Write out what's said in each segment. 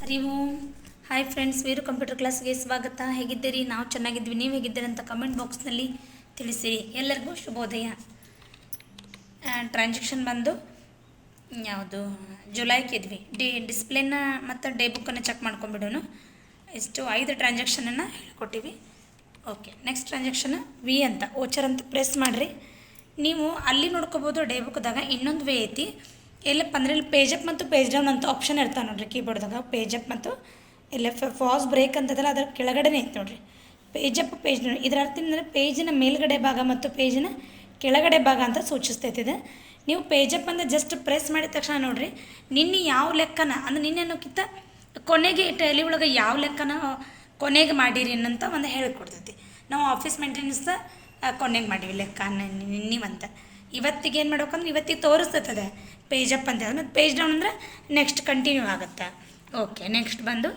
ಹರಿ ಓಂ. Hi friends, Veeru computer ಕ್ಲಾಸ್ಗೆ ಸ್ವಾಗತ. ಹೇಗಿದ್ದೀರಿ? ನಾವು ಚೆನ್ನಾಗಿದ್ವಿ. ನೀವು ಹೇಗಿದ್ದೀರಿ ಅಂತ ಕಮೆಂಟ್ ಬಾಕ್ಸ್ನಲ್ಲಿ ತಿಳಿಸಿರಿ. ಎಲ್ಲರಿಗೂ ಶುಭೋದಯ. ಟ್ರಾನ್ಸಾಕ್ಷನ್ ಬಂದು ಯಾವುದು ಜುಲೈಗೆ ಇದ್ವಿ. ಡಿಸ್ಪ್ಲೇನ ಮತ್ತು ಡೇ ಬುಕ್ಕನ್ನು ಚೆಕ್ ಮಾಡ್ಕೊಂಬಿಡೋನು. ಇಷ್ಟು 5 ಟ್ರಾನ್ಸಾಕ್ಷನನ್ನು ಹೇಳ್ಕೊಟ್ಟಿವಿ. ಓಕೆ, ನೆಕ್ಸ್ಟ್ ಟ್ರಾನ್ಸಾಕ್ಷನ್ ವಿ ಅಂತ ಓಚರ್ ಅಂತ ಪ್ರೆಸ್ ಮಾಡಿರಿ. ನೀವು ಅಲ್ಲಿ ನೋಡ್ಕೋಬೋದು. ಡೇ ಬುಕ್ದಾಗ ಇನ್ನೊಂದು ವೇ ಐತಿ. ಎಲ್ಲಪ್ಪ ಅಂದರೆ ಇಲ್ಲಿ ಪೇಜ್ ಅಪ್ ಮತ್ತು ಪೇಜ್ ಡೌನ್ ಅಂತ ಆಪ್ಷನ್ ಇರ್ತಾವೆ ನೋಡಿರಿ ಕೀಬೋರ್ಡ್ದಾಗ. ಪೇಜ್ ಅಪ್ ಮತ್ತು ಎಲ್ಲ ಫಾಸ್ ಬ್ರೇಕ್ ಅಂತದಲ್ಲ, ಅದರ ಕೆಳಗಡೆನೇ ಐತೆ ನೋಡಿರಿ ಪೇಜ್ ಅಪ್ ಪೇಜ್ ಡೌನ್. ಇದರ ಅರ್ಥ ಅಂದರೆ ಪೇಜಿನ ಮೇಲ್ಗಡೆ ಭಾಗ ಮತ್ತು ಪೇಜಿನ ಕೆಳಗಡೆ ಭಾಗ ಅಂತ ಸೂಚಿಸ್ತೈತಿದೆ. ನೀವು ಪೇಜ್ ಅಪ್ ಅಂದರೆ ಜಸ್ಟ್ ಪ್ರೆಸ್ ಮಾಡಿದ ತಕ್ಷಣ ನೋಡಿರಿ ನಿನ್ನೆ ಯಾವ ಲೆಕ್ಕನ ಅಂದರೆ ನಿನ್ನೆ ಅನ್ನೋಕ್ಕಿಂತ ಕೊನೆಗೆ ಟೆಲಿ ಒಳಗೆ ಯಾವ ಲೆಕ್ಕನ ಕೊನೆಗೆ ಮಾಡಿರಿ ಅನ್ನಂತ ಒಂದು ಹೇಳಿಕೊಡ್ತೈತಿ. ನಾವು ಆಫೀಸ್ ಮೇಂಟೆನೆನ್ಸ್ ಕೊನೆಗೆ ಮಾಡೀವಿ ಲೆಕ್ಕ ನಿನ್ನಿವಂತ. ಇವತ್ತಿಗೆ ಏನು ಮಾಡ್ಬೇಕಂದ್ರೆ ಇವತ್ತಿಗೆ ತೋರಿಸ್ತದೆ ಪೇಜ್ ಅಪ್ ಅಂತ. ಮತ್ತು ಪೇಜ್ ಡೌನ್ ಅಂದರೆ ನೆಕ್ಸ್ಟ್ ಕಂಟಿನ್ಯೂ ಆಗುತ್ತೆ. ಓಕೆ, ನೆಕ್ಸ್ಟ್ ಬಂದು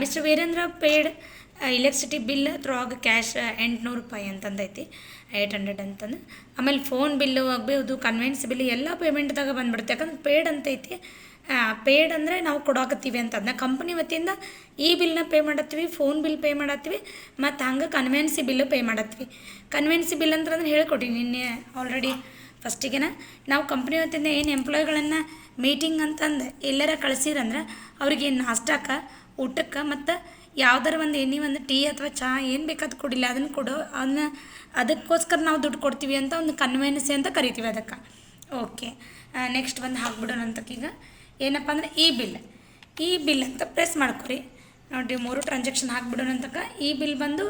Mister Virendra paid electricity bill through cash 800 ರೂಪಾಯಿ ಅಂತಂದೈತಿ, 800 ಅಂತಂದು. ಆಮೇಲೆ ಫೋನ್ ಬಿಲ್ಲು ಆಗ್ಬೋದು, ಕನ್ವೆನ್ಸ್ ಬಿಲ್ ಎಲ್ಲ ಪೇಮೆಂಟ್ದಾಗ ಬಂದುಬಿಡುತ್ತೆ. ಯಾಕಂದ್ರೆ ಪೇಯ್ಡ್ ಅಂತೈತಿ. ಪೇಯ್ಡ್ ಅಂದರೆ ನಾವು ಕೊಡಾಕತ್ತೀವಿ ಅಂತ. ಅದನ್ನ ಕಂಪ್ನಿ ವತಿಯಿಂದ ಈ ಬಿಲ್ನ ಪೇ ಮಾಡತ್ತೀವಿ, ಫೋನ್ ಬಿಲ್ ಪೇ ಮಾಡತ್ತೀವಿ, ಮತ್ತು ಹಂಗೆ ಕನ್ವೆನ್ಸಿ ಬಿಲ್ಲು ಪೇ ಮಾಡತ್ತೀವಿ. ಕನ್ವೆನ್ಸಿ ಬಿಲ್ ಅಂದ್ರೆ ಹೇಳ್ಕೊಟ್ಟಿನಿ ನಿನ್ನೆ ಆಲ್ರೆಡಿ ಫಸ್ಟಿಗೆನ. ನಾವು ಕಂಪ್ನಿ ವತಿಯಿಂದ ಏನು ಎಂಪ್ಲಾಯ್ಗಳನ್ನು ಮೀಟಿಂಗ್ ಅಂತಂದು ಎಲ್ಲರ ಕಳಿಸಿರಂದ್ರೆ ಅವ್ರಿಗೆ ನಾಷ್ಟಕ್ಕೆ, ಊಟಕ್ಕೆ ಮತ್ತು ಯಾವ್ದಾರು ಒಂದು ಒಂದು ಟೀ ಅಥವಾ ಚಹಾ ಏನು ಬೇಕಾದ ಕೊಡಿಲ್ಲ ಅದನ್ನು ಕೊಡೋ ಅದಕ್ಕೋಸ್ಕರ ನಾವು ದುಡ್ಡು ಕೊಡ್ತೀವಿ ಅಂತ ಒಂದು ಕನ್ವೆನ್ಸಿ ಅಂತ ಕರಿತೀವಿ ಅದಕ್ಕೆ. ಓಕೆ, ನೆಕ್ಸ್ಟ್ ಬಂದು ಹಾಕ್ಬಿಡೋಣ ಅಂತಕ್ಕೀಗ ಏನಪ್ಪ ಅಂದರೆ ಈ ಬಿಲ್ ಅಂತ ಪ್ರೆಸ್ ಮಾಡ್ಕೊರಿ. ನೋಡಿ 3 ಟ್ರಾನ್ಸಾಕ್ಷನ್ ಹಾಕ್ಬಿಡೋಣ ಅಂತಕ್ಕ. ಈ ಬಿಲ್ ಬಂದು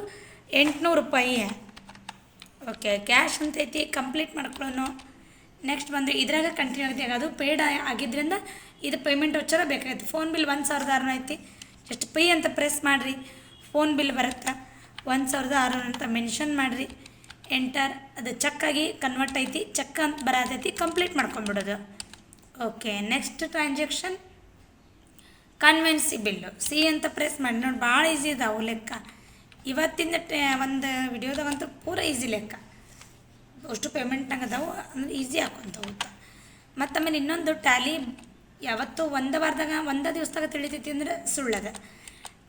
800 ರೂಪಾಯಿ. ಓಕೆ, ಕ್ಯಾಶ್ ಅಂತೈತಿ, ಕಂಪ್ಲೀಟ್ ಮಾಡ್ಕೊಳ್ಳೋಣ. ನೆಕ್ಸ್ಟ್ ಬಂದರೆ ಇದ್ರಾಗ ಕಂಟಿನ್ಯೂ ಆಗುತ್ತೆ. ಅದು ಪೇಯ್ಡ್ ಆಗಿದ್ದರಿಂದ ಇದು ಪೇಮೆಂಟ್ ವಚ್ಚರ ಬೇಕಾಗಿತ್ತು. ಫೋನ್ ಬಿಲ್ 1600 ಐತಿ. ಜಸ್ಟ್ ಪೇ ಅಂತ ಪ್ರೆಸ್ ಮಾಡಿರಿ, ಫೋನ್ ಬಿಲ್ ಬರುತ್ತೆ. 1600 ಅಂತ ಮೆನ್ಷನ್ ಮಾಡಿರಿ, ಎಂಟರ್. ಅದು ಚೆಕ್ ಆಗಿ ಕನ್ವರ್ಟ್ ಐತಿ, ಚೆಕ್ ಅಂತ ಬರತೈತಿ, complete ಮಾಡ್ಕೊಂಬಿಡೋದು. Okay, next transaction ಕನ್ವೆನ್ಸಿ bill C ಅಂತ ಪ್ರೆಸ್ ಮಾಡಿ. ನೋಡಿ ಭಾಳ ಈಸಿ ಇದಾವೆ ಲೆಕ್ಕ. ಇವತ್ತಿಂದ ಒಂದು ವಿಡಿಯೋದಾಗಂತೂ ಪೂರ ಈಸಿ ಲೆಕ್ಕ. ಅಷ್ಟು ಪೇಮೆಂಟ್ನಾಗ ಅದಾವು ಅಂದ್ರೆ ಈಸಿ ಹಾಕೊಂತ ಹೋಗ್ತಾ. ಮತ್ತು ಆಮೇಲೆ ಇನ್ನೊಂದು ಟ್ಯಾಲಿ ಯಾವತ್ತು ಒಂದು ವಾರದಾಗ ಒಂದು ದಿವಸದಾಗ ತಿಳಿತೈತಿ ಅಂದ್ರೆ ಸುಳ್ಳದ.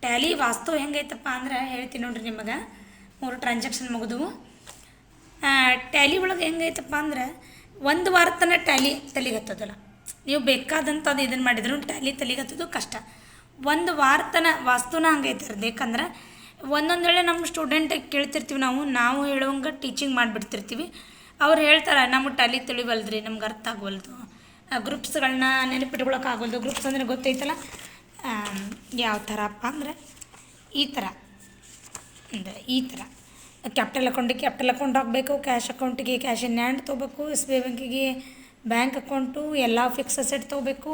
ಟ್ಯಾಲಿ ವಾಸ್ತು ಹೆಂಗೈತಪ್ಪ ಅಂದ್ರೆ ಹೇಳ್ತೀನಿ ನೋಡ್ರಿ ನಿಮಗೆ. 3 ಟ್ರಾನ್ಸಾಕ್ಷನ್ ಮುಗಿದವು. ಟ್ಯಾಲಿ ಒಳಗೆ ಹೆಂಗೈತಪ್ಪ ಅಂದ್ರೆ ಒಂದು ವಾರ ತನಕ ಟ್ಯಾಲಿ ತಲೆಗತ್ತದಲ್ಲ. ನೀವು ಬೇಕಾದಂಥದ್ದು ಇದನ್ನು ಮಾಡಿದ್ರು ಟ್ಯಾಲಿ ತಲೆಗತ್ತದು ಕಷ್ಟ. ಒಂದು ವಾರ ತನಕ ವಾಸ್ತುನ ಹಂಗೈತೆ ಇರೋದು. ಯಾಕಂದ್ರೆ ಒಂದೊಂದು ವೇಳೆ ನಮ್ಮ ಸ್ಟೂಡೆಂಟಿಗೆ ಕೇಳ್ತಿರ್ತೀವಿ, ನಾವು ಹೇಳುವಂಗೆ ಟೀಚಿಂಗ್ ಮಾಡಿಬಿಡ್ತಿರ್ತೀವಿ. ಅವ್ರು ಹೇಳ್ತಾರೆ ನಮಗೆ ಟ್ಯಾಲಿ ತಿಳಿವಲ್ದ್ರಿ, ನಮ್ಗೆ ಅರ್ಥ ಆಗೋಲ್ದು, ಗ್ರೂಪ್ಸ್ಗಳನ್ನ ನೆನಪಿಟ್ಕೊಳಕ್ಕಾಗೋಲ್ದು. ಗ್ರೂಪ್ಸ್ ಅಂದರೆ ಗೊತ್ತೈತಲ್ಲ ಯಾವ ಥರಪ್ಪ ಅಂದರೆ ಈ ಥರ ಕ್ಯಾಪಿಟಲ್ ಅಕೌಂಟ್ ಹಾಕಬೇಕು, ಕ್ಯಾಶ್ ಅಕೌಂಟಿಗೆ ಕ್ಯಾಶ್ ಇನ್ ಹ್ಯಾಂಡ್ ತೊಗೋಬೇಕು, ಎಸ್ ಬಿ ಐ ಬ್ಯಾಂಕಿಗೆ ಬ್ಯಾಂಕ್ ಅಕೌಂಟು, ಎಲ್ಲ ಫಿಕ್ಸ್ ಅಸೆಟ್ ತೊಗೋಬೇಕು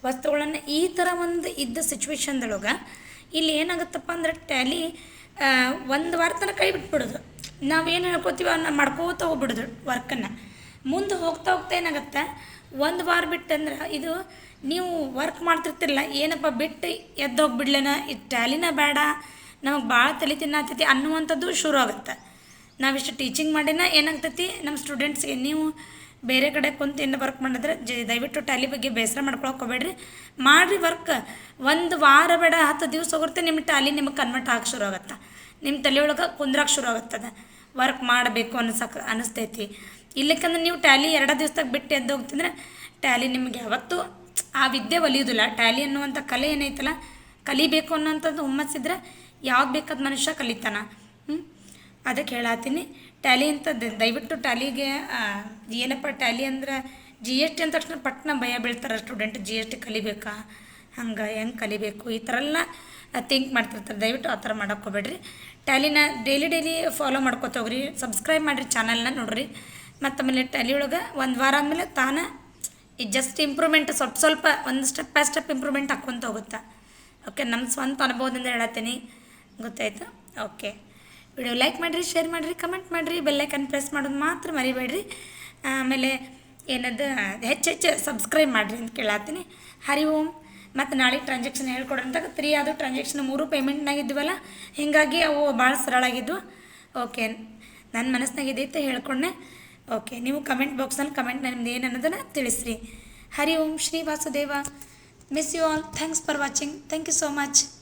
ವಸ್ತುಗಳನ್ನು. ಈ ಥರ ಒಂದು ಇದ್ದ ಸಿಚುವೇಶನ್ದೊಳಗೆ ಇಲ್ಲಿ ಏನಾಗುತ್ತಪ್ಪ ಅಂದ್ರೆ ಟ್ಯಾಲಿ ಒಂದು ವಾರ ತನಕ ಕೈ ಬಿಟ್ಬಿಡೋದು. ನಾವೇನು ಹೇಳ್ಕೊತೀವಿ ಅವನ್ನ ಮಾಡ್ಕೋತ ಹೋಗ್ಬಿಡೋದು ವರ್ಕನ್ನು. ಮುಂದೆ ಹೋಗ್ತಾ ಏನಾಗುತ್ತೆ, ಒಂದು ವಾರ ಬಿಟ್ಟಂದ್ರೆ ಇದು ನೀವು ವರ್ಕ್ ಮಾಡ್ತಿರ್ತಿರಲ್ಲ, ಏನಪ್ಪ ಬಿಟ್ಟು ಎದ್ದೋಗ್ಬಿಡ್ಲೇನ, ಇದು ಟ್ಯಾಲಿನ ಬೇಡ, ನಮಗೆ ಭಾಳ ತಲೆ ತಿನ್ನತ್ತೈತಿ ಅನ್ನುವಂಥದ್ದು ಶುರು ಆಗುತ್ತೆ. ನಾವಿಷ್ಟು ಟೀಚಿಂಗ್ ಮಾಡಿನ ಏನಾಗ್ತೈತಿ ನಮ್ಮ ಸ್ಟೂಡೆಂಟ್ಸ್ಗೆ, ನೀವು ಬೇರೆ ಕಡೆ ಕುಂತು ಏನು ವರ್ಕ್ ಮಾಡಿದ್ರೆ ದಯವಿಟ್ಟು ಟ್ಯಾಲಿ ಬಗ್ಗೆ ಬೇಸರ ಮಾಡ್ಕೊಳಕ್ಕೆ ಹೋಗ್ಬೇಡ್ರಿ. ಮಾಡಿರಿ ವರ್ಕ್. ಒಂದು ವಾರ ಬೇಡ 10 ದಿವಸ ಹೋಗುತ್ತೆ, ನಿಮ್ಮ ಟ್ಯಾಲಿ ನಿಮಗೆ ಕನ್ವರ್ಟ್ ಆಗಕ್ಕೆ ಶುರು ಆಗುತ್ತೆ. ನಿಮ್ಮ ತಲೆಯೊಳಗೆ ಕುಂದ್ರಕ್ಕೆ ಶುರು ಆಗುತ್ತದೆ. ವರ್ಕ್ ಮಾಡಬೇಕು ಅನಿಸ್ತೈತಿ. ಇಲ್ಲಕ್ಕಂದ್ರೆ ನೀವು ಟ್ಯಾಲಿ 2 ದಿವಸದಾಗ ಬಿಟ್ಟು ಎದ್ದು ಹೋಗ್ತಿದ್ರೆ ಟ್ಯಾಲಿ ನಿಮಗೆ ಯಾವತ್ತೂ ಆ ವಿದ್ಯೆ ಒಲಿಯೋದಿಲ್ಲ. ಟ್ಯಾಲಿ ಅನ್ನುವಂಥ ಕಲೆ ಏನೈತಲ್ಲ, ಕಲಿಬೇಕು ಅನ್ನೋಂಥದ್ದು ಹುಮ್ಮಸ್ಸಿದ್ರೆ ಯಾವ್ದು ಬೇಕಾದ ಮನುಷ್ಯ ಕಲಿತಾನ. ಅದಕ್ಕೆ ಹೇಳತ್ತೀನಿ ಟ್ಯಾಲಿ ಅಂತ. ದಯವಿಟ್ಟು ಟ್ಯಾಲಿಗೆ ಏನಪ್ಪ ಟ್ಯಾಲಿ ಅಂದ್ರೆ GST ಅಂದ ತಕ್ಷಣ ಪಟ್ನ ಭಯ ಬೀಳ್ತಾರೆ ಸ್ಟೂಡೆಂಟ್. GST ಕಲಿಬೇಕಾ, ಹಂಗೆ ಹೆಂಗೆ ಕಲಿಬೇಕು ಈ ಥರ ಎಲ್ಲ ಥಿಂಕ್ ಮಾಡ್ತಿರ್ತಾರೆ. ದಯವಿಟ್ಟು ಆ ಥರ ಮಾಡೋಕ್ಕೆ ಹೋಗ್ಬೇಡ್ರಿ. ಟ್ಯಾಲಿನ ಡೈಲಿ ಫಾಲೋ ಮಾಡ್ಕೊತ ಹೋಗ್ರಿ, ಸಬ್ಸ್ಕ್ರೈಬ್ ಮಾಡಿರಿ, ಚಾನಲ್ನ ನೋಡಿರಿ. ಮತ್ತು ಆಮೇಲೆ ಟ್ಯಾಲಿ ಒಳಗೆ ಒಂದು ವಾರ ಆದಮೇಲೆ ತಾನೇ ಈ ಜಸ್ಟ್ ಇಂಪ್ರೂವ್ಮೆಂಟ್ ಸ್ವಲ್ಪ ಒಂದು ಸ್ಟೆಪ್ ಬೈ ಸ್ಟೆಪ್ ಇಂಪ್ರೂವ್ಮೆಂಟ್ ಹಾಕ್ಕೊಂತ ಹೋಗುತ್ತೆ. ಓಕೆ, ನಮ್ಮ ಸ್ವಂತ ಅನುಭವದಿಂದ ಹೇಳತ್ತೀನಿ, ಗೊತ್ತಾಯ್ತು. ಓಕೆ, ವಿಡಿಯೋ ಲೈಕ್ ಮಾಡಿರಿ, ಶೇರ್ ಮಾಡಿರಿ, ಕಮೆಂಟ್ ಮಾಡಿರಿ, ಬೆಲ್ಲೈಕನ್ ಪ್ರೆಸ್ ಮಾಡೋದು ಮಾತ್ರ ಮರಿಬೇಡ್ರಿ. ಆಮೇಲೆ ಏನದು ಹೆಚ್ಚು ಸಬ್ಸ್ಕ್ರೈಬ್ ಮಾಡಿರಿ ಅಂತ ಕೇಳತ್ತೀನಿ. ಹರಿ ಓಂ. ಮತ್ತು ನಾಳೆ ಟ್ರಾನ್ಸಾಕ್ಷನ್ ಹೇಳ್ಕೊಡೋಂತಾಗ 3 ಆದವು ಟ್ರಾನ್ಸಾಕ್ಷನ್, 3 ಪೇಮೆಂಟ್ನಾಗಿದ್ವಲ್ಲ, ಹೀಗಾಗಿ ಅವು ಭಾಳ ಸರಳಾಗಿದ್ವು. ಓಕೆ, ನನ್ನ ಮನಸ್ಸಿನಾಗಿದ್ದೈತೆ ಹೇಳ್ಕೊಂಡೆ. ಓಕೆ, ನೀವು ಕಮೆಂಟ್ ಬಾಕ್ಸ್ನಲ್ಲಿ ನಿಮ್ದು ಏನು ಅನ್ನೋದನ್ನು ತಿಳಿಸ್ರಿ. Hari Om Shri Vasudeva. Miss you all. Thanks for watching. Thank you so much.